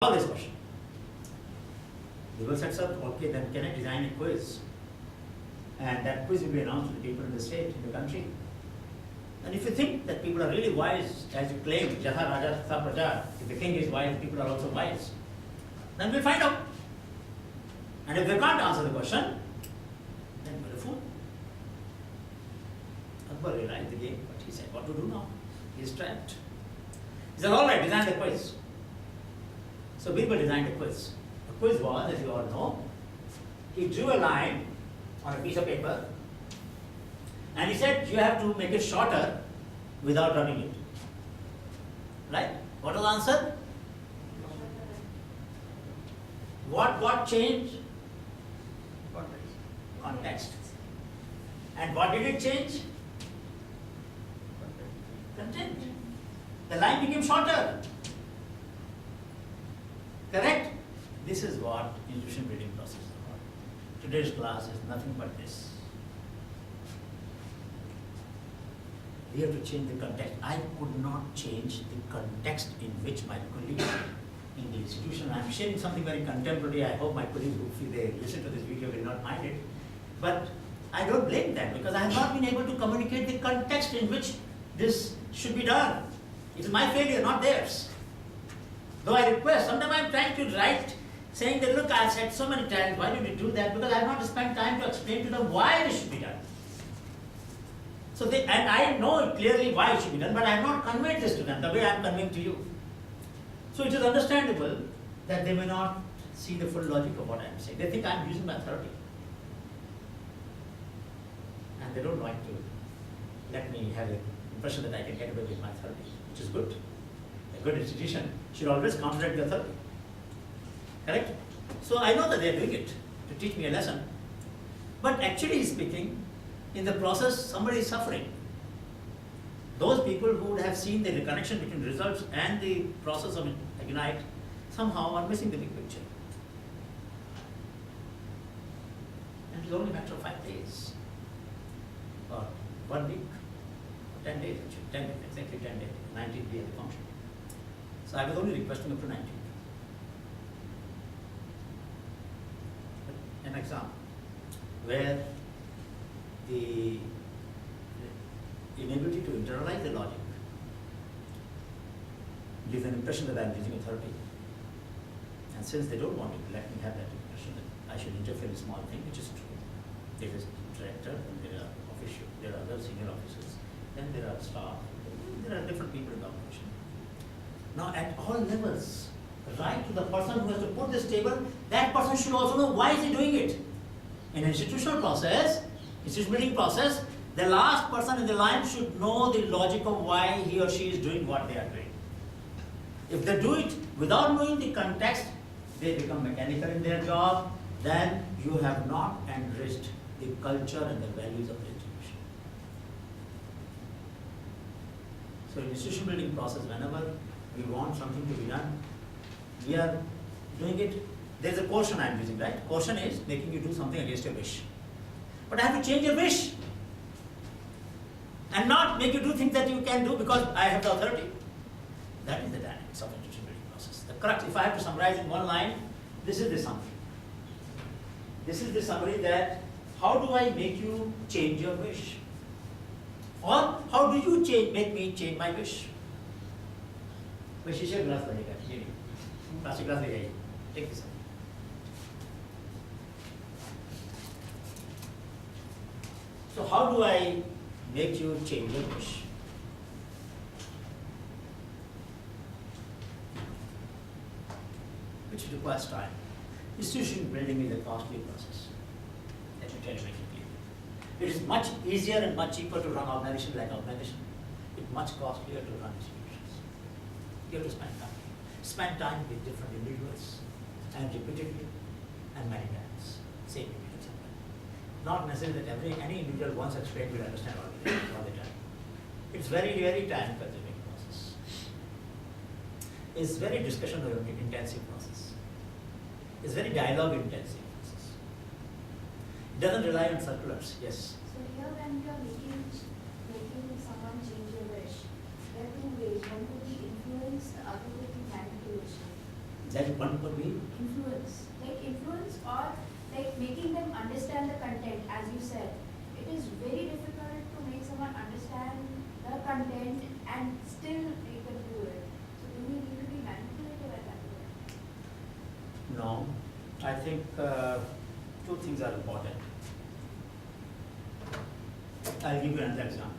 Solve this question. The world sets up, okay, then can I design a quiz? And that quiz will be announced to the people in the state, in the country. And if you think that people are really wise, as you claim, Jatha Raja Tha Praja, if the king is wise, people are also wise, then we'll find out. And if they can't answer the question, then we're a fool. Akbar realized the game, but he said, what to do now? He's trapped. He said, all right, design the quiz. So Birbal designed a quiz. The quiz was, as you all know, he drew a line on a piece of paper and he said, you have to make it shorter without running it. Right? What was the answer? What changed? Context. And what did it change? Content. The line became shorter. Correct? This is what institution building process is about. Today's class is nothing but this. We have to change the context. I could not change the context in which my colleagues in the institution, I'm sharing something very contemporary. I hope my colleagues, hopefully they listen to this video, will not mind it. But I don't blame them because I have not been able to communicate the context in which this should be done. It is my failure, not theirs. Though I request, sometimes I'm trying to write, saying that, look, I said so many times, why did you do that? Because I have not spent time to explain to them why this should be done. So and I know clearly why it should be done, but I have not conveyed this to them the way I am conveying to you. So it is understandable that they may not see the full logic of what I am saying. They think I am using my authority. And they don't like to let me have the impression that I can get away with my authority, which is good. A good institution should always contradict the authority. Correct? So I know that they are doing it to teach me a lesson. But actually speaking, in the process, somebody is suffering. Those people who would have seen the connection between results and the process of Ignite somehow are missing the big picture. And it's only a matter of 5 days, or 1 week, or 10 days actually, 10 days, exactly 10 days, 19th day of the function. So I was only requesting up to 19th. An example where the inability to internalize the logic gives an impression that I am using authority. And since they don't want to let me have that impression that I should interfere in small thing, which is true. There is director, and there are official, there are other senior officers, then there are staff, there are different people in the operation. Now at all levels, right to the person who has to put this table, that person should also know why is he doing it. In institutional process, institution building process, the last person in the line should know the logic of why he or she is doing what they are doing. If they do it without knowing the context, they become mechanical in their job, then you have not enriched the culture and the values of the institution. So in institution building process, whenever we want something to be done, we are doing it. There is a caution I am using, right? Caution is making you do something against your wish. But I have to change your wish and not make you do things that you can do because I have the authority. That is the dynamics of institution building process. The crux, if I have to summarize in one line, this is the summary. This is the summary that how do I make you change your wish? Or how do you make me change my wish? शीशे glass लगेगा, ये नहीं, plastic glass ले जाइए, take this. So how do I make you change your wish? Which requires time. Institution building is a costly process. Let me tell you very clearly. It is much easier and much cheaper to run organizations like organization. It's much costlier to run institutions. You have to spend time. Spend time with different individuals and repeatedly and many times. Same individuals. Not necessarily that any individual once explained will understand all the time. It's very, very time consuming process. It's very discussion intensive process. It's very dialogue intensive process. It doesn't rely on circulars. Yes. So here when you are making someone change your wish, there are two ways. One could be influence, the other could be manipulation. That one could be. Influence or like making them understand the content, as you said. It is very difficult to make someone understand the content and still they can do it. So do we need to be manipulative at that point? No, I think two things are important. I'll give you another example.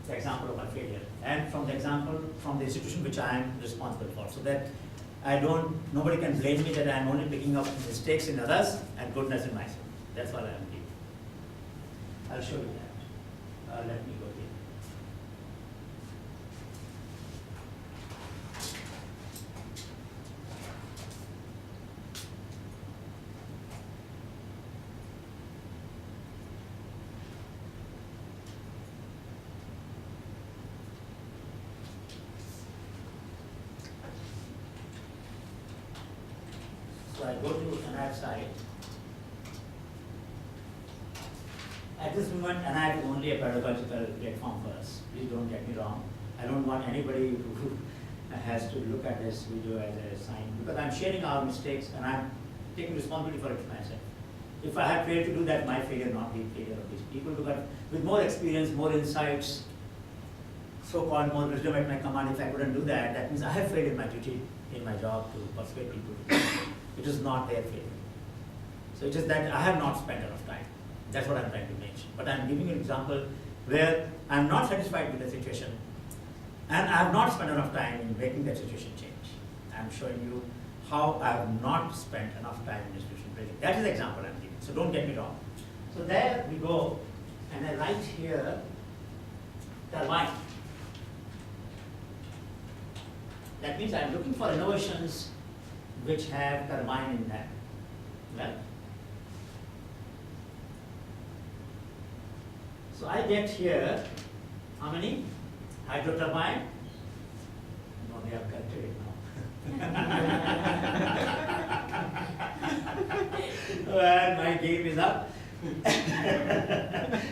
The example of my failure, and from the example from the institution which I am responsible for, so that nobody can blame me that I am only picking up mistakes in others and goodness in myself. That's what I am doing. I'll show you that. Let me go here. So I go to another site. At this moment, NIF is only a pedagogical platform for us. Please don't get me wrong. I don't want anybody who has to look at this video as a sign, because I'm sharing our mistakes and I'm taking responsibility for it myself. If I had failed to do that, my failure, not the failure of these people, because with more experience, more insights, so-called more wisdom at my command, if I couldn't do that, that means I have failed in my duty, in my job to persuade people to do it. It is not their failure. So it is that I have not spent enough time. That's what I'm trying to mention. But I'm giving you an example where I'm not satisfied with the situation and I have not spent enough time in making that situation change. I'm showing you how I have not spent enough time in institution building. That is the example I'm giving. So don't get me wrong. So there we go, and I write here turbine. That means I'm looking for innovations which have turbine in them. Right? So I get here, how many? Hydro turbine? No, they have corrected it now. Well, my game is up.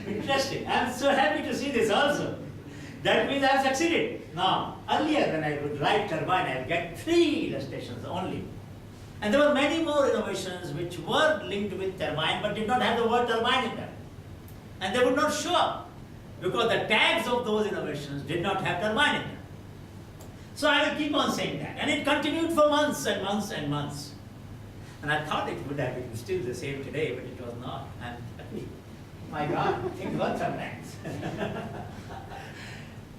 Interesting. I'm so happy to see this also. That means I've succeeded. Now, earlier when I would write turbine, I'd get 3 illustrations only. And there were many more innovations which were linked with turbine but did not have the word turbine in them. And they would not show up because the tags of those innovations did not have turbine in them. So I will keep on saying that. And it continued for months and months and months. And I thought it would have been still the same today, but it was not. I'm happy. My God, things work sometimes.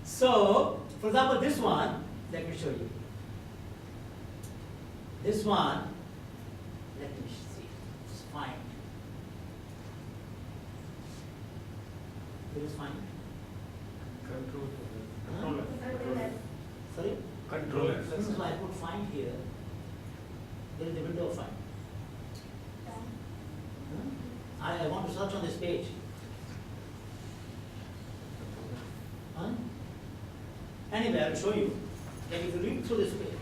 So, for example, this one, let me show you. This one, let me see, it's fine. It is fine. Controller. Sorry? Controller. So I put find here. There is a window of find. I want to search on this page. Huh? Anyway, I will show you that if you read through this page,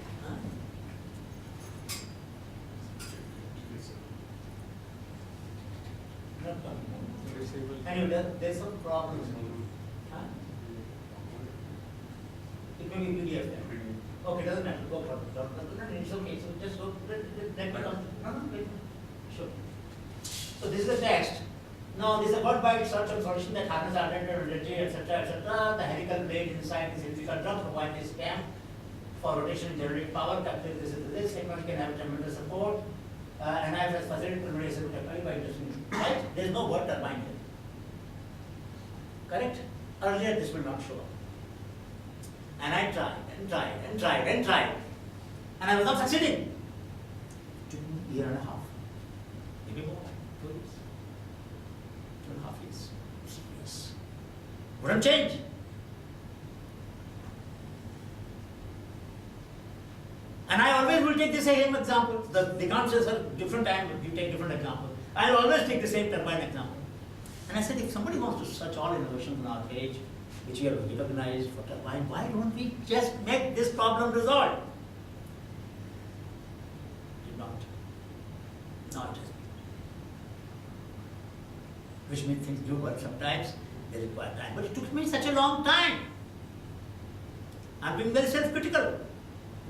anyway, there's some problems. Huh? It may be PDF there. Okay, doesn't matter. Go for it. It's okay. So just go. Let me come. Sure. So this is the text. Now this is a word byte search and solution that harness alternative energy, etc., etc. The helical blade inside this electrical drum provide this stamp for rotation and generating power. Calculate this technology can have tremendous support. And I have facilitated preliminary technology by interesting. Right? There is no word turbine here. Correct? Earlier this will not show up. And I tried and tried and tried and tried. And I was not succeeding. 2 years and a half. Maybe more. 2 years. 2.5 years. Yes. Wouldn't change. And I always will take the same example. The answers are different time, you take different example. I'll always take the same turbine example. And I said, if somebody wants to search all innovations on our page, which we have recognized for turbine, why don't we just make this problem resolved? Did not. Now it has been. Which means things do work sometimes, they require time. But it took me such a long time. I'm being very self-critical.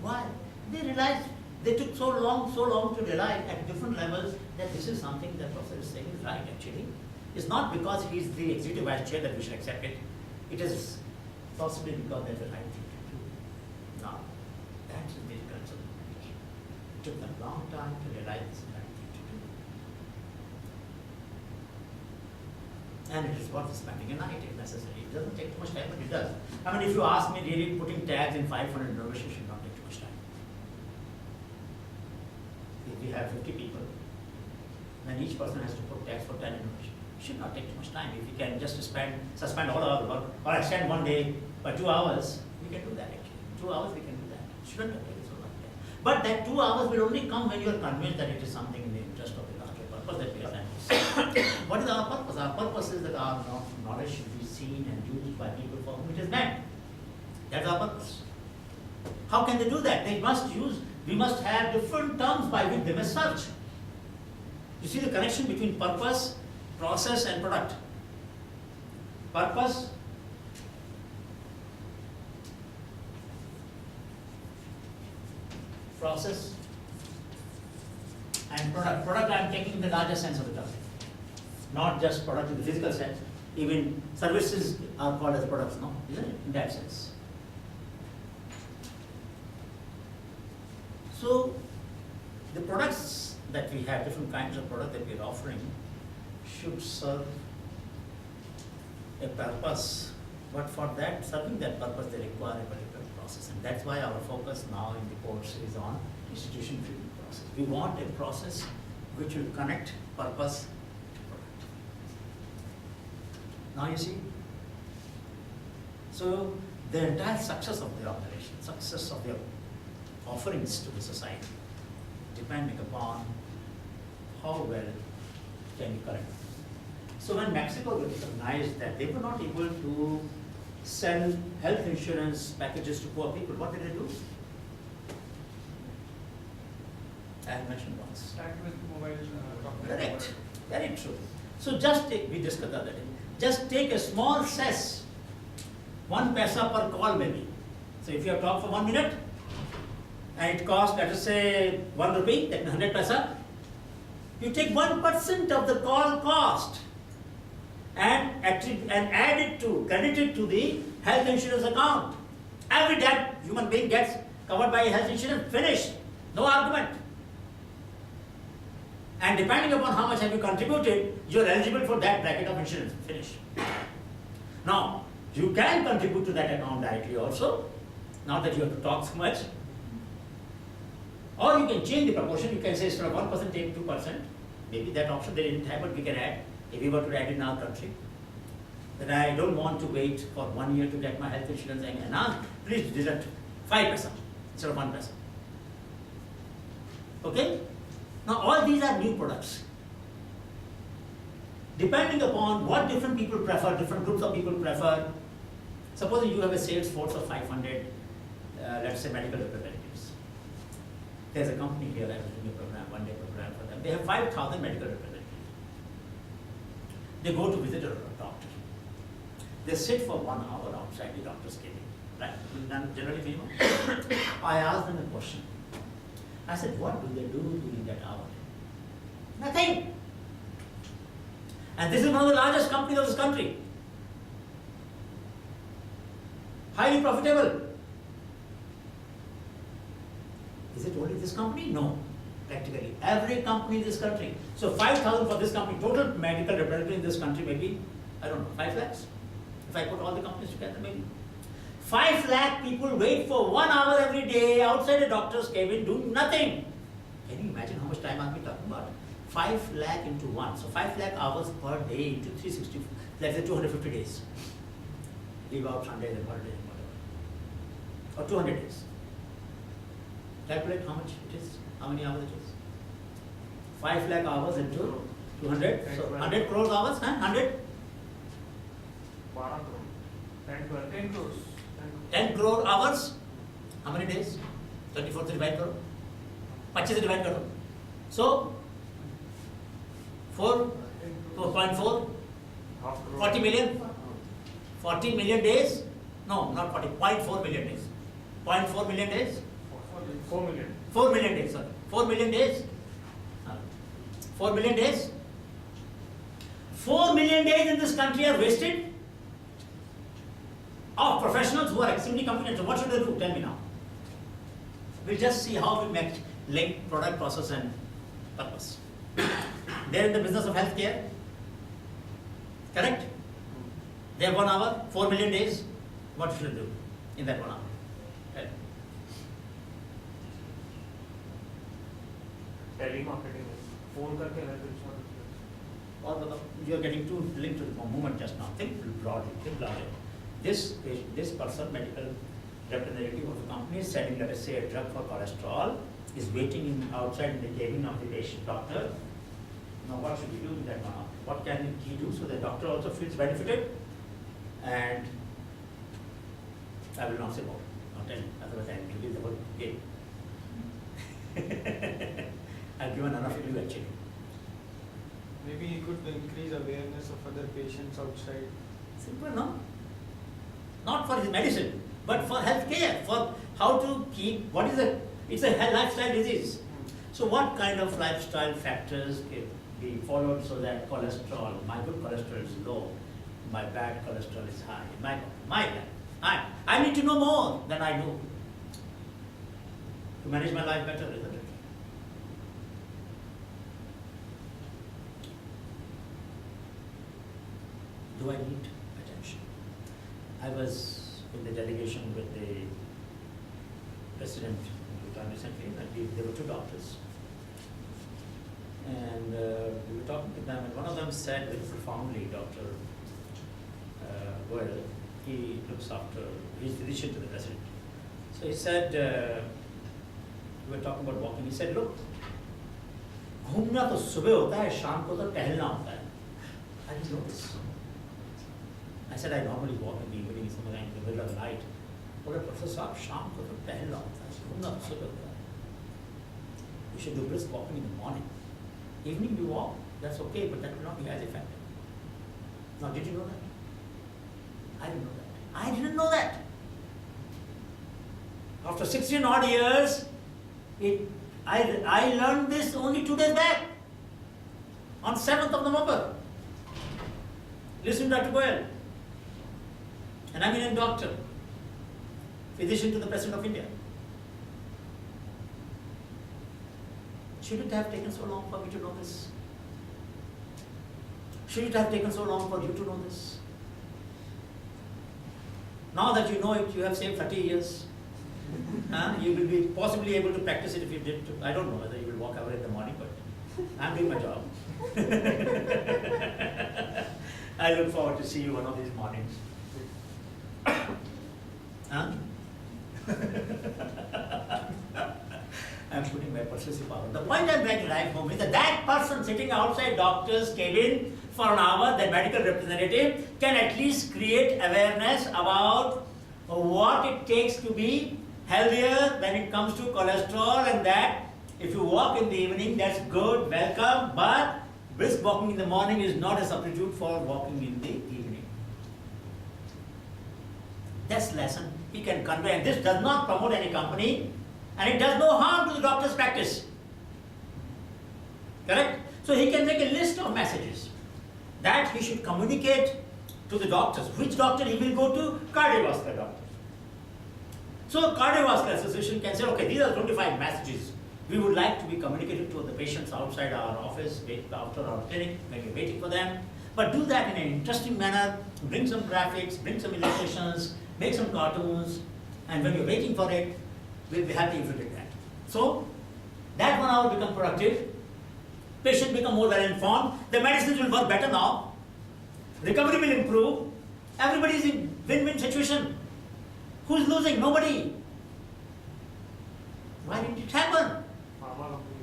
Why? They realized, they took so long to realize at different levels that this is something that Professor is saying is right actually. It's not because he's the executive vice chair that we should accept it. It is possibly because that's the right thing to do. Now, that's the basic concept. It took them a long time to realize this is the right thing to do. And it is worth spending a night if necessary. It doesn't take too much time, but it does. I mean, if you ask me, really putting tags in 500 innovations should not take too much time. If we have 50 people, then each person has to put tags for 10 innovations. It should not take too much time. If we can just suspend all our work or extend one day by 2 hours, we can do that actually. 2 hours we can do that. It shouldn't take so long time. But that 2 hours will only come when you are convinced that it is something in the interest of the larger purpose that we are trying to serve. What is our purpose? Our purpose is that our knowledge should be seen and used by people for whom it is meant. That's our purpose. How can they do that? We must have different terms by which they must search. You see the connection between purpose, process and product. Purpose, process and product. Product I am taking the larger sense of the term. Not just product in the physical sense. Even services are called as products, no? Isn't it? In that sense. So, the products that we have, different kinds of products that we are offering, should serve a purpose. But for that, serving that purpose, they require a particular process. And that's why our focus now in the course is on institution-driven process. We want a process which will connect purpose to product. Now you see? So, the entire success of the operation, success of their offerings to the society, depending upon how well can you correct. So when Mexico recognized that they were not able to sell health insurance packages to poor people, what did they do? I have mentioned once. Start with mobile. Correct. Very true. So just take, we discussed the other day, just take a small cess, 1 paisa per call maybe. So if you have talked for 1 minute, and it costs, let us say, 1 rupee, that means 100 paisa, you take 1% of the call cost and add it to, credit it to the health insurance account. Every debt human being gets covered by health insurance, finished, no argument. And depending upon how much have you contributed, you are eligible for that bracket of insurance, finish. Now, you can contribute to that account directly also, not that you have to talk so much. Or you can change the proportion, you can say instead of 1% take 2%, maybe that option they didn't have, but we can add, if we were to add in our country. That I don't want to wait for 1 year to get my health insurance and now please deduct 5 paisa instead of 1 paisa. Okay? Now all these are new products. Depending upon what different people prefer, different groups of people prefer, supposing you have a sales force of 500, let's say medical representatives. There's a company here that is doing a program, 1 day program for them. They have 5,000 medical representatives. They go to visit a doctor. They sit for 1 hour outside the doctor's cabin, right? Generally minimum. I asked them a question. I said, what do they do during that hour? Nothing. And this is one of the largest companies of this country. Highly profitable. Is it only this company? No. Practically every company in this country. So 5,000 for this company. Total medical representative in this country maybe, I don't know, 5 lakhs? If I put all the companies together, maybe. 5 lakh people wait for 1 hour every day outside a doctor's cabin doing nothing. Can you imagine how much time I'll be talking about? 5 lakh into 1. So 5 lakh hours per day into 360, let's say 250 days. Leave out Sundays and holidays and whatever. Or 200 days. Calculate how much it is, how many hours it is. 5 lakh hours into 200, so 100 crores hours, 100? 10 crores. 10 crore hours, how many days? 24 से divide करो, 25 से divide करो. So, 4.4, 40 million, 40 million days? No, not 40, 0.4 million days. 0.4 million days? 4 million. 4 million days, sorry. 4 million days. 4 million days. 4 million days in this country are wasted of professionals who are extremely competent. So what should they do? Tell me now. We'll just see how we make link product, process and purpose. They're in the business of healthcare. Correct? They have 1 hour, 4 million days. What should they do in that 1 hour? Right. Telemarketing. Phone करके health insurance. Or you are getting too linked to the movement just now. Think broadly, think larger. This person, medical representative of the company, is selling, let us say, a drug for cholesterol, is waiting outside in the cabin of the patient doctor. Now, what should we do in that 1 hour? What can he do so the doctor also feels benefited? And I will not say more, not tell you, otherwise I will give the whole game. I've given enough to you actually. Maybe he could increase awareness of other patients outside. Simple, no? Not for his medicine, but for health care, for how to keep, what is it? It's a lifestyle disease. So what kind of lifestyle factors can be followed so that cholesterol, my good cholesterol is low, my bad cholesterol is high, my life. I need to know more than I do to manage my life better, isn't it? Do I need attention? I was in the delegation with the president recently, and there were 2 doctors. And we were talking to them, and one of them said very profoundly, Dr. Goyal, he looks after, he's physician to the president. So he said, we were talking about walking, he said, look, घूमना तो सुबह होता है, शाम को तो टहलना होता है. I didn't know this. I said, I normally walk in the evening, somewhere in the middle of the night. But Professor साहब, शाम को तो टहलना होता है, घूमना तो सुबह होता है. You should do brisk walking in the morning. Evening you walk, that's okay, but that will not be as effective. Now, did you know that? I didn't know that. I didn't know that. After 16 odd years, I learned this only 2 days back, on 7th of November. Listen to Dr. Goyal. And I'm a doctor, physician to the President of India. Should it have taken so long for me to know this? Should it have taken so long for you to know this? Now that you know it, you have saved 30 years. You will be possibly able to practice it if you did. I don't know whether you will walk away in the morning, but I'm doing my job. I look forward to see you one of these mornings. I'm putting my persuasive power. The point I'm trying to drive home is that that person sitting outside doctor's cabin for an hour, the medical representative, can at least create awareness about what it takes to be healthier when it comes to cholesterol, and that if you walk in the evening, that's good, welcome, but brisk walking in the morning is not a substitute for walking in the evening. That's the lesson he can convey, and this does not promote any company, and it does no harm to the doctor's practice. Correct? So he can make a list of messages that he should communicate to the doctors. Which doctor he will go to? Cardiovascular doctor. So Cardiovascular Association can say, okay, these are 25 messages we would like to be communicated to the patients outside our office, after our clinic, when we're waiting for them. But do that in an interesting manner, bring some graphics, bring some illustrations, make some cartoons, and when you're waiting for it, we'll be happy if you did that. So, that 1 hour become productive, patients become more well informed, the medicines will work better now, recovery will improve, everybody is in win-win situation. Who's losing? Nobody. Why didn't it happen? Pharma company.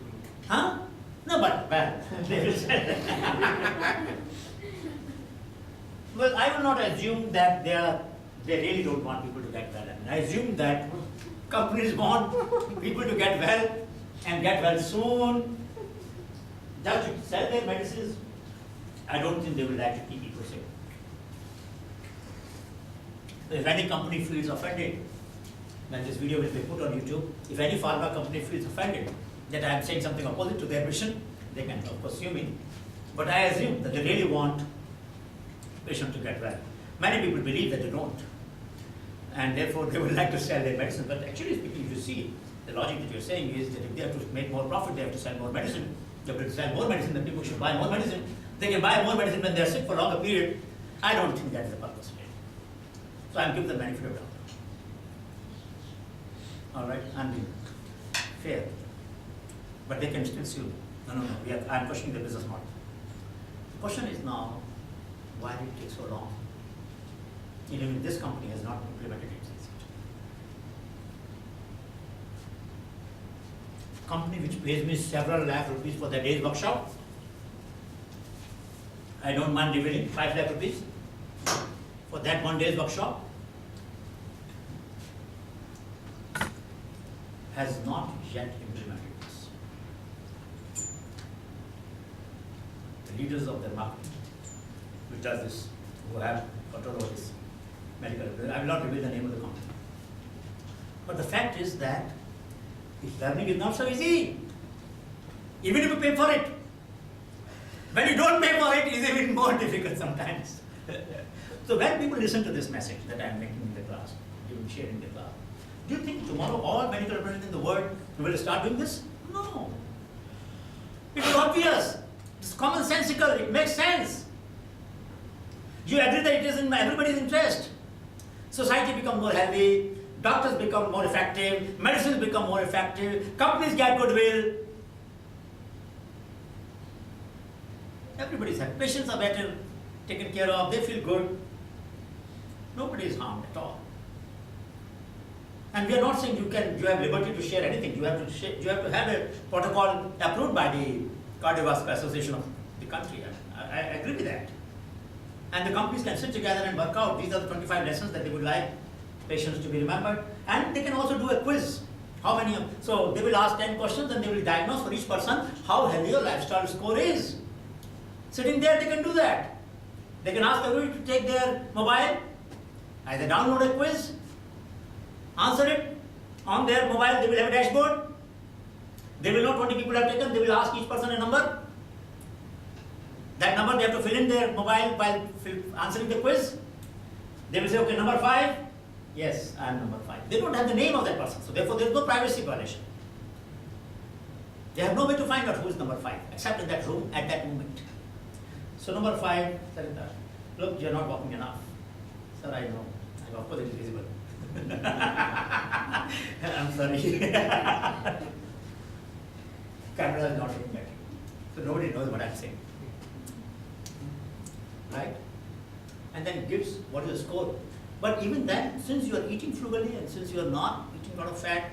Huh? No, but well, they will say. Well, I will not assume that they really don't want people to get well. I assume that companies want people to get well and get well soon. Just to sell their medicines, I don't think they will like to keep people sick. If any company feels offended when this video will be put on YouTube, if any pharma company feels offended that I am saying something opposite to their mission, they can of course sue me. But I assume that they really want patient to get well. Many people believe that they don't, and therefore they would like to sell their medicine. But actually speaking, if you see, the logic that you're saying is that if they have to make more profit, they have to sell more medicine. They have to sell more medicine, then people should buy more medicine. They can buy more medicine when they're sick for a longer period. I don't think that is the purpose. So I'll give the benefit of doubt. All right, I'm being fair. But they can still sue. No. I'm questioning the business model. The question is now, why did it take so long? Even this company has not implemented it since it. Company which pays me several lakh rupees for the day's workshop, I don't mind revealing 5 lakh rupees for that one day's workshop, has not yet implemented this. The leaders of their market, which does this, who have control over this medical, I will not reveal the name of the company. But the fact is that this learning is not so easy, even if you pay for it. When you don't pay for it, it is even more difficult sometimes. So when people listen to this message that I am making in the class, even sharing in the class, do you think tomorrow all medical representatives in the world will start doing this? No. It is obvious. It's commonsensical. It makes sense. You agree that it is in everybody's interest. Society becomes more healthy, doctors become more effective, medicines become more effective, companies get goodwill. Everybody's happy. Patients are better taken care of, they feel good. Nobody is harmed at all. And we are not saying you have liberty to share anything. You have to have a protocol approved by the Cardiovascular Association of the country. I agree with that. And the companies can sit together and work out, these are the 25 lessons that they would like patients to be remembered. And they can also do a quiz. So they will ask 10 questions and they will diagnose for each person how healthy your lifestyle score is. Sitting there, they can do that. They can ask everybody to take their mobile, either download a quiz, answer it on their mobile. They will have a dashboard. They will know 20 people have taken. They will ask each person a number. That number they have to fill in their mobile while answering the quiz. They will say, okay, number 5. Yes, I am number 5. They don't have the name of that person. So therefore, there is no privacy violation. They have no way to find out who is number 5, except in that room at that moment. So number 5, Sarita, look, you are not walking enough. Sir, I know. Of course, it is visible. I'm sorry. Camera is not looking at you. So nobody knows what I'm saying. Right? And then gives what is the score. But even then, since you are eating frugally and since you are not eating a lot of fat,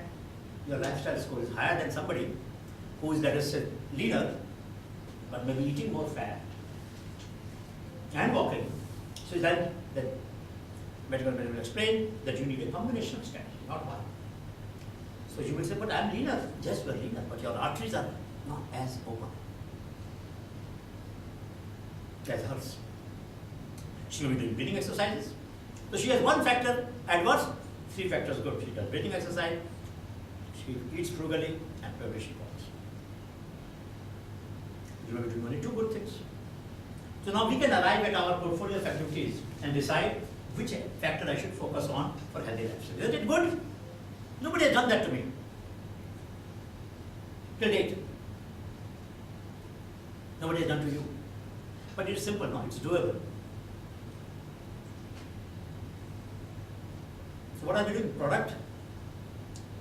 your lifestyle score is higher than somebody who is, let us say, leaner, but maybe eating more fat and walking. So then the medical man will explain that you need a combination of strategy, not one. So you will say, but I'm leaner. Yes, you are leaner, but your arteries are not as open as hers. She will be doing breathing exercises. So she has one factor adverse, 3 factors good. She does breathing exercise, she eats frugally, and probably she walks. You will be doing only 2 good things. So now we can arrive at our portfolio of activities and decide which factor I should focus on for healthy lifestyle. Isn't it good? Nobody has done that to me till date. Nobody has done to you. But it's simple, no? It's doable. So what are we doing? Product,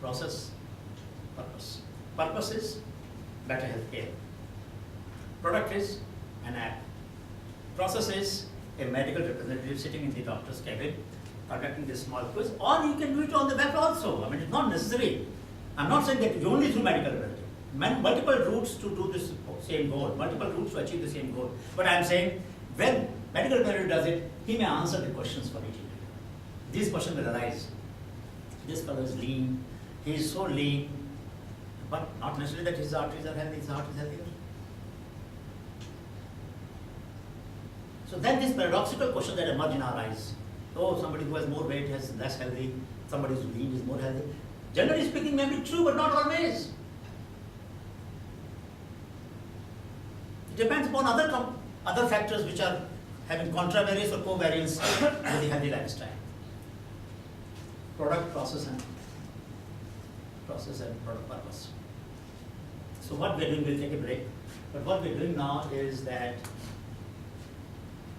process, purpose. Purpose is better healthcare. Product is an app. Process is a medical representative sitting in the doctor's cabin conducting this small quiz, or you can do it on the web also. I mean, it's not necessary. I'm not saying that you only through medical representative. Multiple routes to do this same goal, multiple routes to achieve the same goal. But I'm saying when medical representative does it, he may answer the questions for each individual. These questions will arise. This fellow is lean, he is so lean, but not necessarily that his arteries are healthy, his heart is healthier. So then these paradoxical questions that emerge in our eyes. Oh, somebody who has more weight is less healthy, somebody who's lean is more healthy. Generally speaking, may be true, but not always. It depends upon other factors which are having contravariance or covariance with the healthy lifestyle. Product, process and product purpose. So what we're doing, we'll take a break. But what we're doing now is that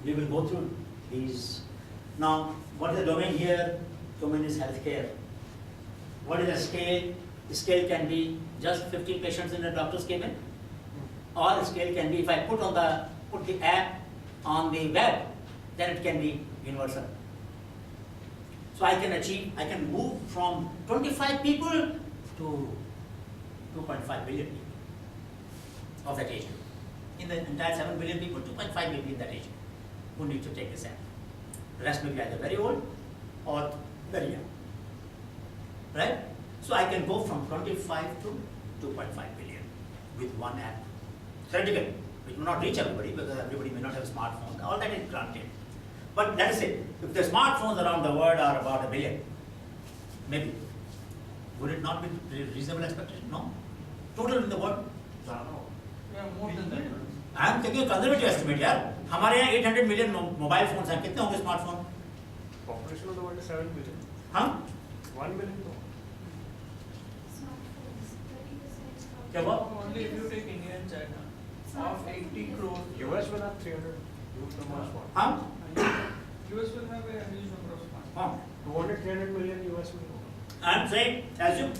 we will go through these. Now, what is the domain here? Domain is healthcare. What is a scale? The scale can be just 15 patients in a doctor's cabin, or the scale can be, if I put the app on the web, then it can be universal. So I can move from 25 people to 2.5 billion people of that age group. In the entire 7 billion people, 2.5 may be in that age group who need to take this app. The rest may be either very old or very young. Right? So I can go from 25 to 2.5 billion with one app. Theoretically, which may not reach everybody because everybody may not have a smartphone. All that is granted. But let us say, if the smartphones around the world are about 1 billion, maybe, would it not be reasonable expectation? No. Total in the world? Yeah, more than that. I am taking a conservative estimate, यार. हमारे यहाँ 800 million mobile phones हैं. कितने होंगे smartphone? Population of the world is 7 billion. हाँ? 1 billion तो. Smartphones, 30% of क्या हुआ? Only if you take India and China, of 80 crore. US will have 300 huge number of smartphones. हाँ? US will have a huge number of smartphones. हाँ? 200, 300 million US will go. I am saying, assume,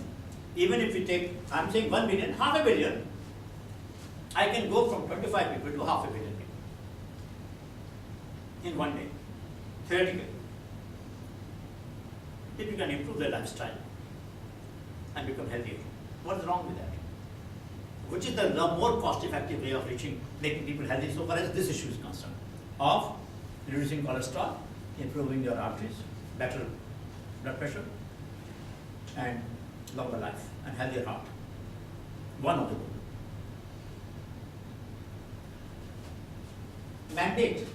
even if we take, I am saying 1 billion, half a billion, I can go from 25 people to half a billion people in one day, theoretically. If you can improve their lifestyle and become healthier, what is wrong with that? Which is the more cost-effective way of making people healthy so far as this issue is concerned, of reducing cholesterol, improving your arteries, better blood pressure, and longer life and healthier heart. One of the two. Mandate.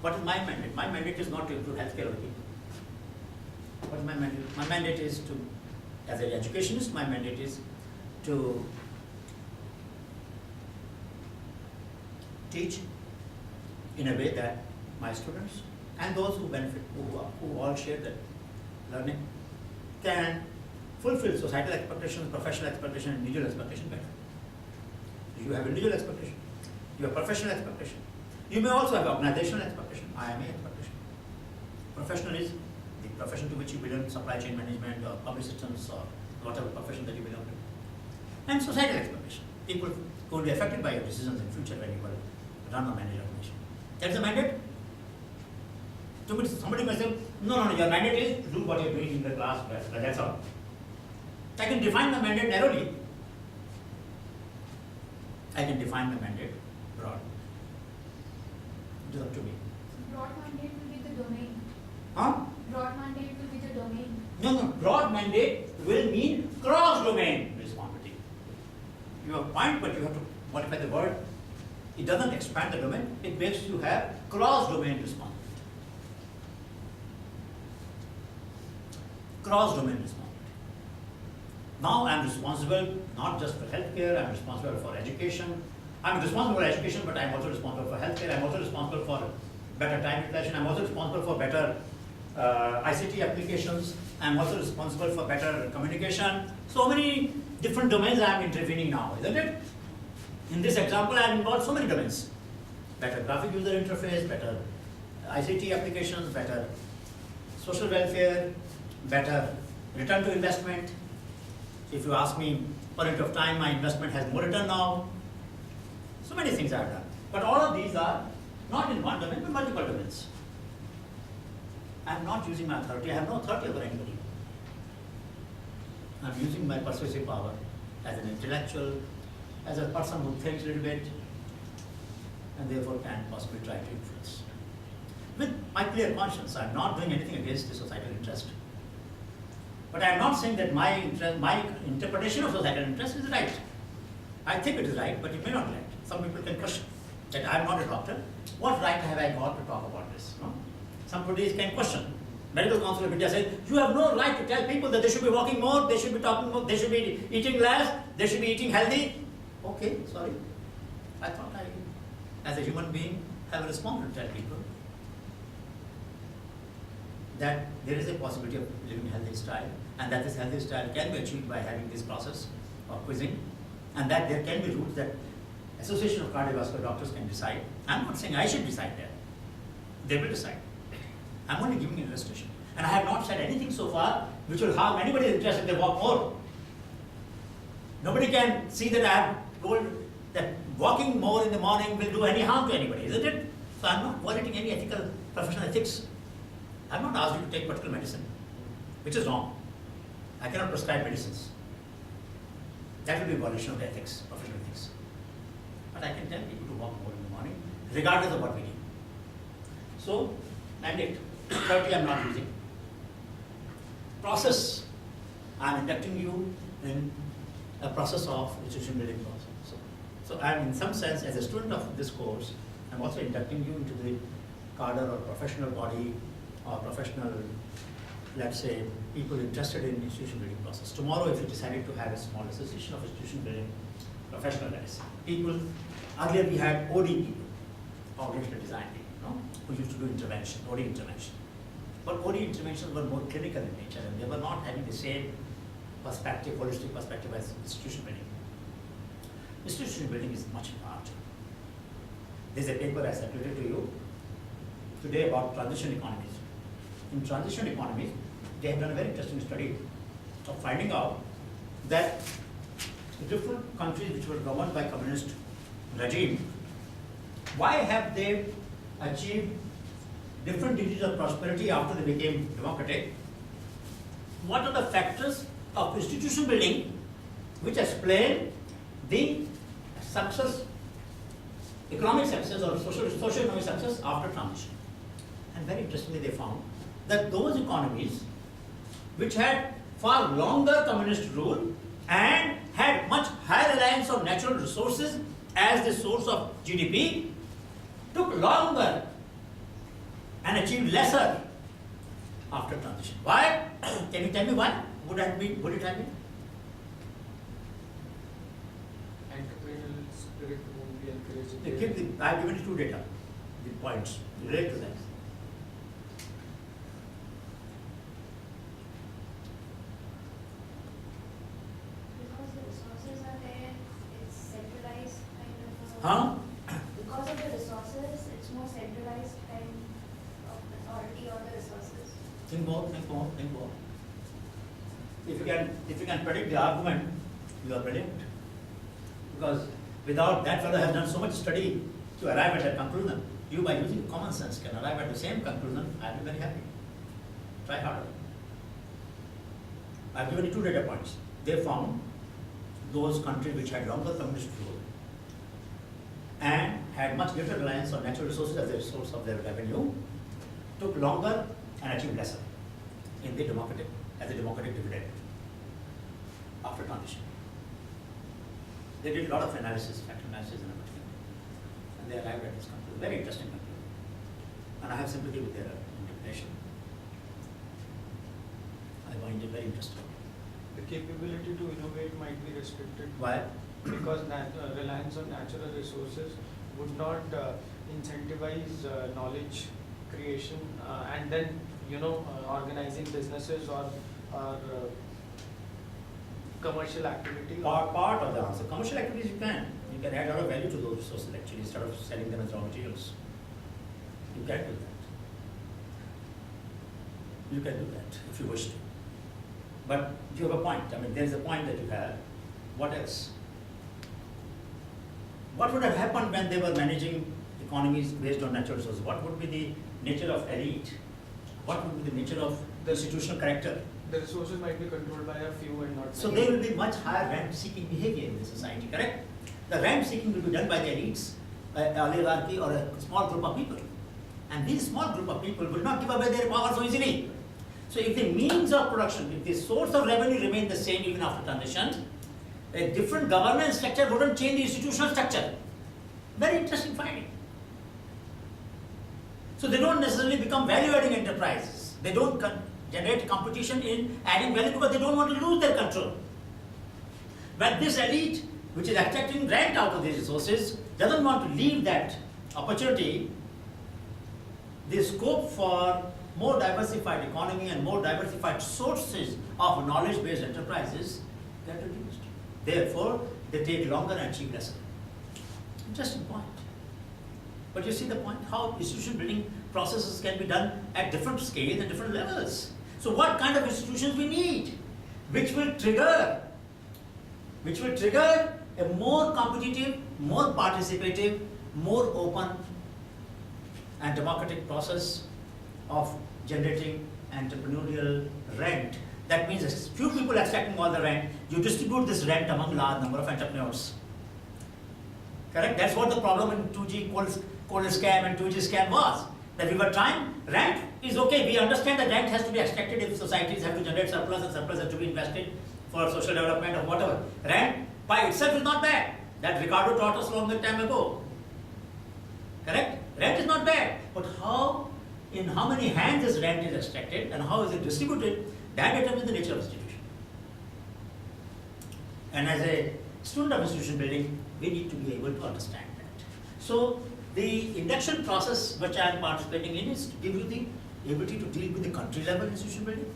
What is my mandate? My mandate is not to improve healthcare of the people. What is my mandate? My mandate is to, as an educationist, my mandate is to teach in a way that my students and those who benefit, who all share that learning, can fulfill societal expectations, professional expectations, and individual expectations better. You have individual expectation, you have professional expectation. You may also have organizational expectation, IMA expectation. Professional is the profession to which you belong, supply chain management or public systems or whatever profession that you belong to. And societal expectation. People who will be affected by your decisions in future when you will run or manage organization. That's the mandate. Somebody may say, no, your mandate is to do what you're doing in the class, but that's all. I can define the mandate narrowly. I can define the mandate broad. It is up to me. broad mandate will be the domain. Huh? Broad mandate will be the domain. No, broad mandate will mean cross-domain responsibility. You have a point, but you have to modify the word. It doesn't expand the domain, it makes you have cross-domain responsibility. Cross-domain responsibility. Now I am responsible not just for healthcare, I am responsible for education. I am responsible for education, but I am also responsible for healthcare. I am also responsible for better time utilization. I am also responsible for better ICT applications. I am also responsible for better communication. So many different domains I am intervening now, isn't it? In this example, I have involved so many domains. Better graphic user interface, better ICT applications, better social welfare, better return to investment. If you ask me, point of time, my investment has more return now. So many things I have done. But all of these are not in one domain, but multiple domains. I am not using my authority. I have no authority over anybody. I am using my persuasive power as an intellectual, as a person who thinks a little bit, and therefore can possibly try to influence. With my clear conscience, I am not doing anything against the societal interest. But I am not saying that my interpretation of societal interest is right. I think it is right, but it may not be right. Some people can question that I am not a doctor. What right have I got to talk about this? No? Somebody can question Medical Council of India says, you have no right to tell people that they should be walking more, they should be talking more, they should be eating less, they should be eating healthy. Okay, sorry. I thought I, as a human being, have a responsibility to tell people that there is a possibility of living a healthy style, and that this healthy style can be achieved by having this process of quizzing, and that there can be routes that Association of Cardiovascular Doctors can decide. I'm not saying I should decide that. They will decide. I'm only giving an illustration. And I have not said anything so far which will harm anybody's interest if they walk more. Nobody can see that I have told that walking more in the morning will do any harm to anybody, isn't it? So I'm not violating any ethical, professional ethics. I've not asked you to take particular medicine, which is wrong. I cannot prescribe medicines. That will be a violation of the ethics, professional ethics. But I can tell people to walk more in the morning, regardless of what we do. So, mandate. 30 I'm not using. Process. I'm inducting you in a process of institution building process. So I'm in some sense, as a student of this course, I'm also inducting you into the cadre or professional body or professional, let's say, people interested in institution building process. Tomorrow, if you decided to have a small association of institution building professional medicine, people, earlier we had OD people, organizational design people, no? Who used to do intervention, OD intervention. But OD interventions were more clinical in nature, and they were not having the same perspective, holistic perspective as institution building. Institution building is much larger. There's a paper I circulated to you today about transition economies. In transition economies, they have done a very interesting study of finding out that the different countries which were governed by communist regime, why have they achieved different degrees of prosperity after they became democratic? What are the factors of institution building which explain the success, economic success or socio-economic success after transition? And very interestingly, they found that those economies which had far longer communist rule and had much higher reliance on natural resources as the source of GDP took longer and achieved lesser after transition. Why? Can you tell me why? Would it have been? Entrepreneurial spirit won't be encouraged. I have given you two data, the points related to that. Because the resources are there, it's centralized kind of. Huh? Because of the resources, it's more centralized kind of authority on the resources. Think more. If you can predict the argument, you are brilliant. Because without that fellow has done so much study to arrive at that conclusion, you by using common sense can arrive at the same conclusion, I will be very happy. Try harder. I have given you two data points. They found those countries which had longer communist rule and had much greater reliance on natural resources as a source of their revenue, took longer and achieved lesser in the democratic, as a democratic dividend after transition. They did a lot of analysis, factor analysis and everything, and they arrived at this conclusion. Very interesting conclusion. And I have sympathy with their interpretation. I find it very interesting. The capability to innovate might be restricted. Why? Because reliance on natural resources would not incentivize knowledge creation and then organizing businesses or commercial activity. Part of the answer. Commercial activities you can add a lot of value to those resources actually instead of selling them as raw materials. You can do that. You can do that if you wish to. But you have a point. I mean, there is a point that you have. What else? What would have happened when they were managing economies based on natural resources? What would be the nature of elite? What would be the nature of the institutional character? The resources might be controlled by a few and not So many. there will be much higher rent-seeking behavior in the society, correct? The rent-seeking will be done by the elites, an oligarchy or a small group of people. And these small group of people will not give away their power so easily. So if the means of production, if the source of revenue remain the same even after transition, a different governance structure wouldn't change the institutional structure. Very interesting finding. So they don't necessarily become value-adding enterprises. They don't generate competition in adding value because they don't want to lose their control. But this elite, which is extracting rent out of these resources, doesn't want to leave that opportunity. The scope for more diversified economy and more diversified sources of knowledge-based enterprises get reduced. Therefore, they take longer and achieve lesser. Interesting point. But you see the point, how institution building processes can be done at different scales and different levels. So what kind of institutions we need, which will trigger a more competitive, more participative, more open and democratic process of generating entrepreneurial rent. That means a few people extracting all the rent, you distribute this rent among large number of entrepreneurs. Correct? That's what the problem in 2G coal scam and 2G scam was. That we were trying, rent is okay, we understand that rent has to be extracted if societies have to generate surplus and surplus has to be invested for social development or whatever. Rent by itself is not bad. That Ricardo taught us long time ago. Correct? Rent is not bad. But how, in how many hands is rent is extracted and how is it distributed, that determines the nature of institution. And as a student of institution building, we need to be able to understand that. So the induction process which I am participating in is to give you the ability to deal with the country level institution building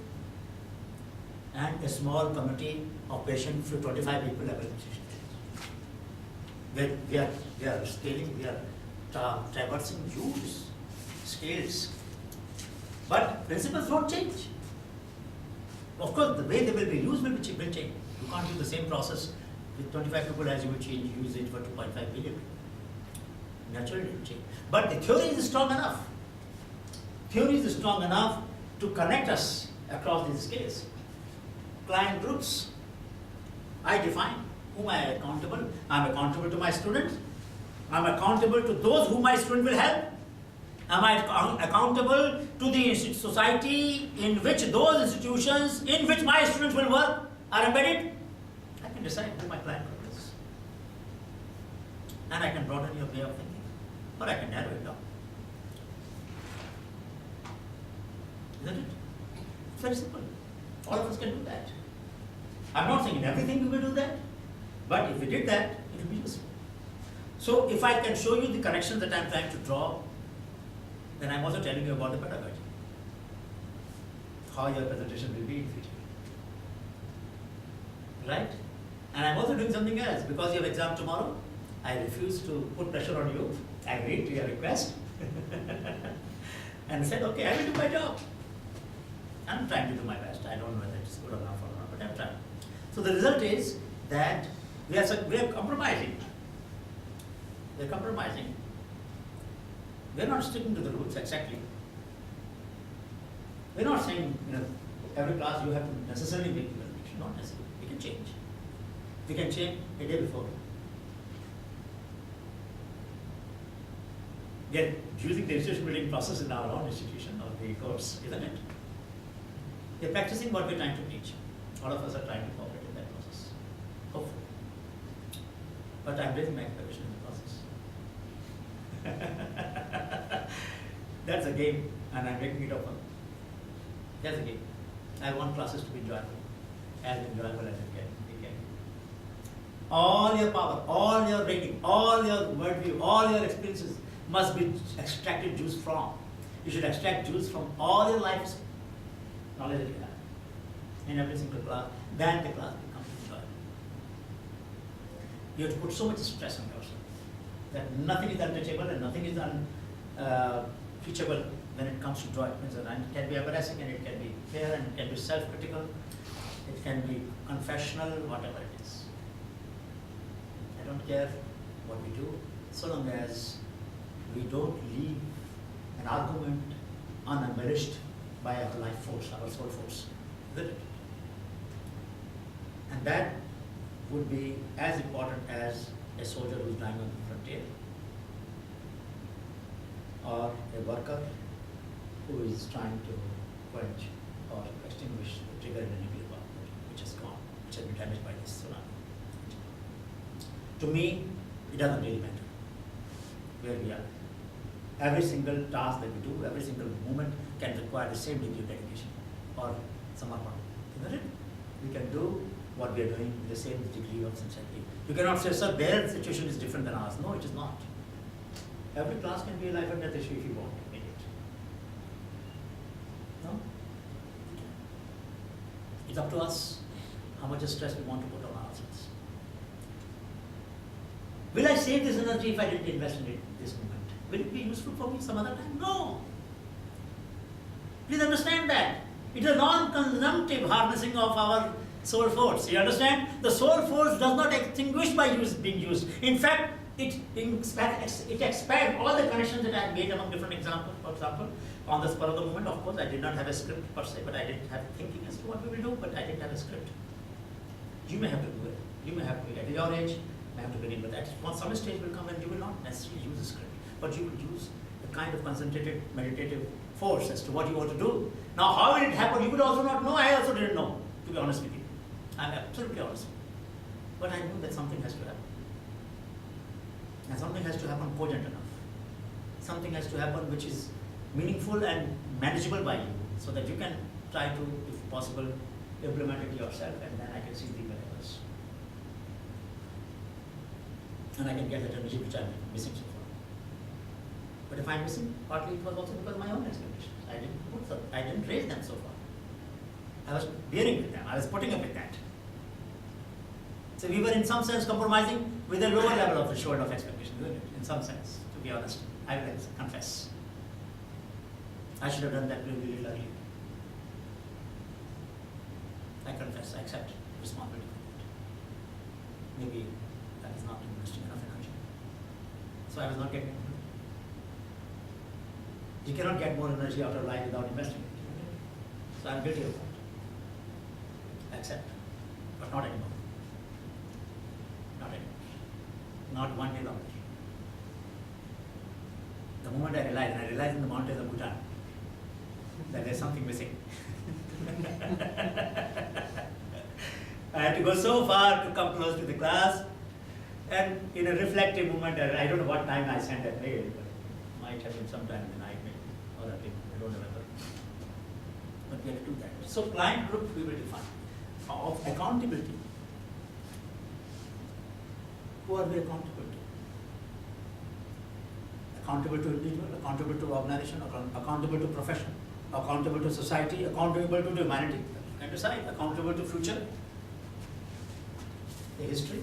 and a small committee of patient 25 people level institution building. We are scaling, we are traversing huge scales. But principles don't change. Of course, the way they will be used will change. You can't use the same process with 25 people as you would use it for 2.5 billion. Naturally, it will change. But the theory is strong enough. Theory is strong enough to connect us across these scales. Client groups. I define whom I am accountable. I am accountable to my students. I am accountable to those whom my student will help. Am I accountable to the society in which those institutions in which my students will work are embedded? I can decide who my client group is. And I can broaden your way of thinking. Or I can narrow it down. Isn't it? It's very simple. All of us can do that. I'm not saying in everything we will do that, but if we did that, it will be useful. So if I can show you the connections that I'm trying to draw, then I'm also telling you about the pedagogy. How your presentation will be in future. Right? And I'm also doing something else. Because you have exam tomorrow, I refuse to put pressure on you. I agreed to your request. And said, okay, I will do my job. I'm trying to do my best. I don't know whether it's good enough or not, but I'm trying. So the result is that we are compromising. We're compromising. We're not sticking to the rules exactly. We're not saying, every class you have to necessarily make the presentation. Not necessarily. We can change. We can change a day before. We are using the institution building process in our own institution or the course, isn't it? We are practicing what we're trying to teach. All of us are trying to cooperate in that process. Hopefully. But I'm raising my expectation in the process. That's a game, and I'm making it open. That's a game. I want classes to be enjoyable, as enjoyable as it can be. All your power, all your rating, all your worldview, all your experiences must be extracted juice from. You should extract juice from all your life's knowledge that you have in every single class. Then the class becomes enjoyable. You have to put so much stress on yourself that nothing is untouchable and nothing is unteachable when it comes to joy. And it can be embarrassing and it can be fair and it can be self-critical. It can be confessional, whatever it is. I don't care what we do, so long as we don't leave an argument unembellished by our life force, our soul force, isn't it? And that would be as important as a soldier who's dying on the frontier, or a worker who is trying to quench or extinguish the trigger in a nuclear power plant, which is gone, which has been damaged by this tsunami. To me, it doesn't really matter where we are. Every single task that we do, every single movement can require the same degree of dedication or samarpan. Isn't it? We can do what we are doing with the same degree of sincerity. You cannot say, sir, their situation is different than ours. No, it is not. Every class can be a life and death issue if you want to make it. No? It's up to us how much stress we want to put on ourselves. Will I save this energy if I didn't invest in it this moment? Will it be useful for me some other time? No. Please understand that. It is a non-consumptive harnessing of our soul force. You understand? The soul force does not extinguish by being used. In fact, it expands all the connections that I have made among different examples. For example, on the spur of the moment, of course, I did not have a script per se, but I did have thinking as to what we will do, but I didn't have a script. You may have to do it. You may have to, at your age, may have to begin with that. Some stage will come and you will not necessarily use a script, but you will use a kind of concentrated, meditative force as to what you want to do. Now, how will it happen? You would also not know. I also didn't know, to be honest with you. I'm absolutely honest. But I knew that something has to happen. And something has to happen cogent enough. Something has to happen which is meaningful and manageable by you, so that you can try to, if possible, implement it yourself, and then I can see the miracles. And I can get that energy which I'm missing so far. But if I'm missing, partly it was also because of my own expectations. I didn't raise them so far. I was bearing with them. I was putting up with that. So we were in some sense compromising with a lower level of the shoulder of expectation, isn't it? In some sense, to be honest. I will confess. I should have done that really earlier. I confess, I accept responsibility for that. Maybe I was not investing enough energy. So I was not getting it. You cannot get more energy out of life without investing it. So I'm guilty of that. I accept, but not anymore. Not anymore. Not one day longer. The moment I realized in the mountains of Bhutan that there's something missing. I had to go so far to come close to the class, and in a reflective moment, I don't know what time I sent that mail, but it might have been sometime in the night, maybe, or that day, I don't remember. But we have to do that. So client group we will define. Of accountability. Who are we accountable to? Accountable to individual, accountable to organization, accountable to profession, accountable to society, accountable to humanity. You can decide. Accountable to future, the history.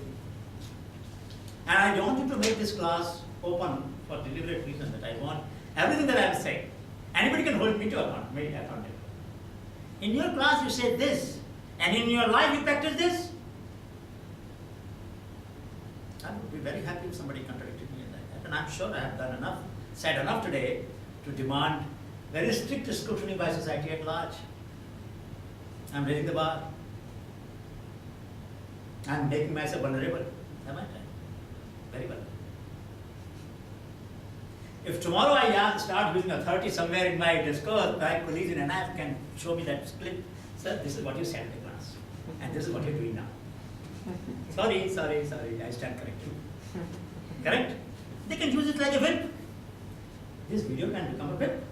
And I want you to make this class open for deliberate reason, that I want everything that I am saying. Anybody can hold me to account, make accountable. In your class you say this, and in your life you practice this. I would be very happy if somebody contradicted me in that. And I'm sure I have done enough, said enough today to demand very strict scrutiny by society at large. I'm raising the bar. I'm making myself vulnerable. Am I right? Very well. If tomorrow I start using authority somewhere in my discourse, my colleagues in NIF can show me that split. Sir, this is what you said in the class, and this is what you're doing now. Sorry, I stand corrected. Correct? They can use it like a whip. This video can become a whip.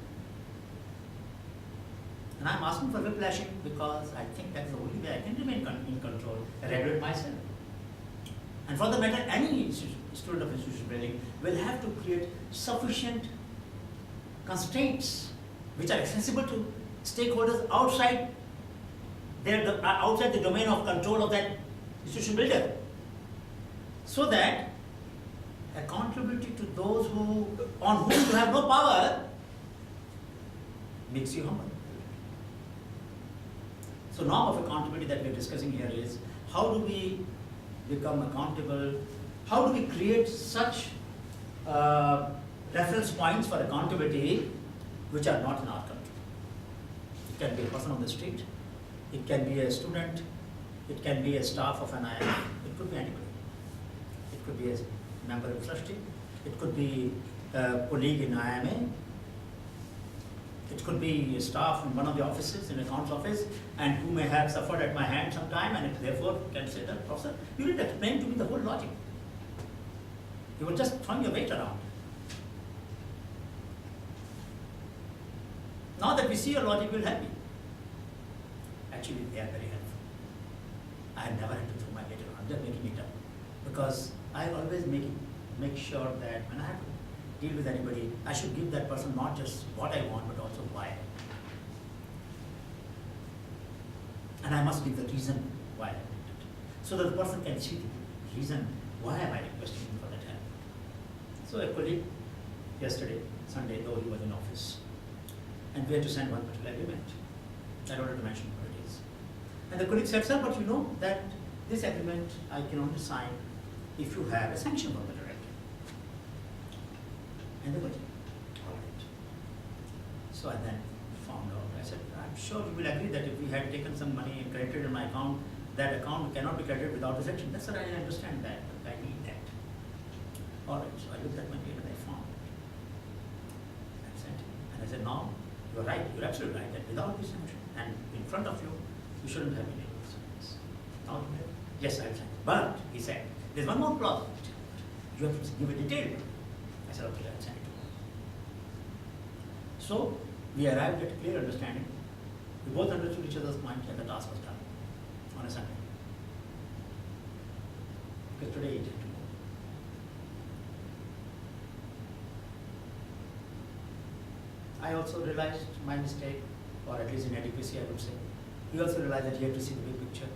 And I'm asking for whiplashing because I think that's the only way I can remain in control, regulate myself. And for the matter, any student of institution building will have to create sufficient constraints which are accessible to stakeholders outside the domain of control of that institution builder, so that accountability to those on whom you have no power makes you humble. So norm of accountability that we are discussing here is, how do we become accountable? How do we create such reference points for accountability which are not in our country? It can be a person on the street, it can be a student, it can be a staff of an IIM, it could be anybody. It could be a member of trustee, it could be a colleague in IMA, it could be a staff in one of the offices, in accounts office, and who may have suffered at my hand sometime, and it therefore can say that, Professor, you didn't explain to me the whole logic. You were just throwing your weight around. Now that we see your logic, will help you. Actually, they are very helpful. I have never had to throw my weight around. I'm just making it up. Because I always make sure that when I have to deal with anybody, I should give that person not just what I want, but also why. And I must give the reason why I want it. So that the person can see the reason why am I requesting him for that help. So a colleague yesterday, Sunday, though he was in office, and we had to send one particular agreement. I don't want to mention what it is. And the colleague said, sir, but you know that this agreement I can only sign if you have a sanction from the director. And they went, all right. So I then found out, I said, I'm sure you will agree that if we had taken some money and credited in my account, that account cannot be credited without a sanction. That's what I understand that, but I need that. All right, so I looked at my mail and I found it. I sent it. And I said, no, you're right, you're absolutely right, that without this sanction and in front of you, you shouldn't have been able to sign this. Now, yes, I'll sign it. But, he said, there's one more clause. You have to give a detail. I said, okay, I'll send it to you. So, we arrived at a clear understanding. We both understood each other's mind and the task was done on a Sunday. Because today it had to go. I also realized my mistake, or at least inadequacy, I would say. We also realized that you have to see the big picture.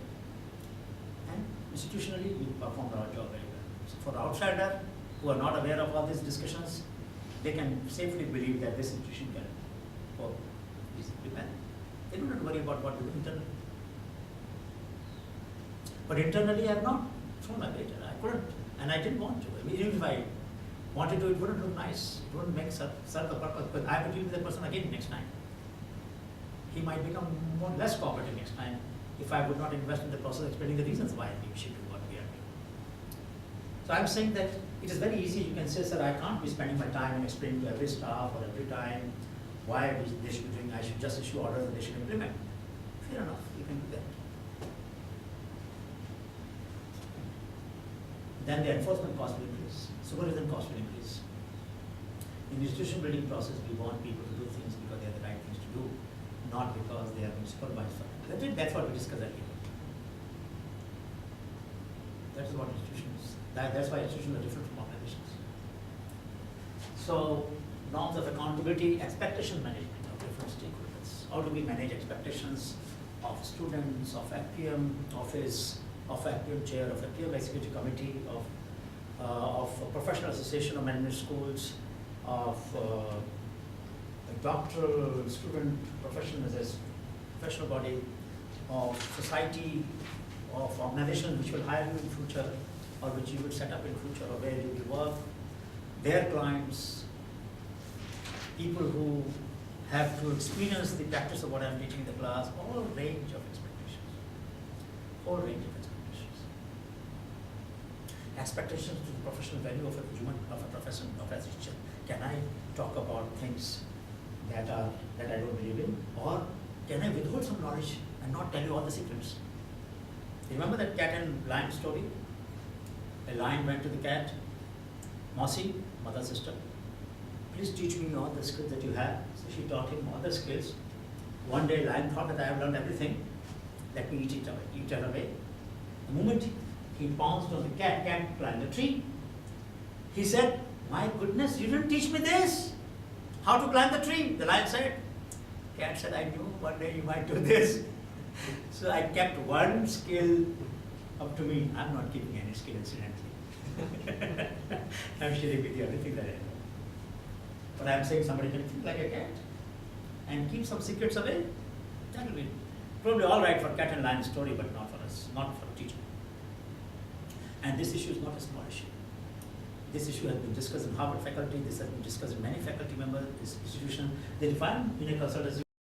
And institutionally, we performed our job very well. So for outsider who are not aware of all these discussions, they can safely believe that this institution can work easily. They don't have to worry about what we do internally. But internally, I have not thrown my weight. I couldn't, and I didn't want to. I mean, even if I wanted to, it wouldn't look nice. It wouldn't make serve the purpose. But I have to deal with the person again next time. He might become less cooperative next time if I would not invest in the process explaining the reasons why we should do what we are doing. So I'm saying that it is very easy. You can say, sir, I can't be spending my time and explaining to every staff or every time why they should be doing. I should just issue orders and they should implement. Fair enough, you can do that. Then the enforcement cost will increase, supervision cost will increase. In the institution building process, we want people to do things because they are the right things to do, not because they are being supervised for it. That's what we discussed earlier. That is what institutions, that's why institutions are different from organizations. So, norms of accountability, expectation management of different stakeholders. How do we manage expectations of students, of FPM office, of FPM chair, of FPM executive committee, of a professional association of management schools, of a doctoral student professionals as professional body, of society, of organizations which will hire you in future, or which you will set up in future, or where you will work, their clients, people who have to experience the practice of what I'm teaching in the class, all range of expectations. Whole range of expectations. Expectations to the professional value of a human, of a profession, of a teacher. Can I talk about things that I don't believe in? Or can I withhold some knowledge and not tell you all the secrets? You remember that cat and lion story? A lion went to the cat, Mossy, mother sister, please teach me all the skills that you have. So she taught him all the skills. One day lion thought that I have learned everything, let me eat her away. The moment he pounced on the cat, cat climbed the tree. He said, my goodness, you didn't teach me this. How to climb the tree? The lion said. Cat said, I knew one day you might do this. So I kept one skill up to me. I'm not keeping any skill incidentally. I'm sharing with you everything that I know. But I'm saying somebody can think like a cat and keep some secrets away. That will be probably all right for cat and lion story, but not for us, not for teaching. And this issue is not a small issue. This issue has been discussed in Harvard faculty, this has been discussed in many faculty members, this institution. They define in a consultancy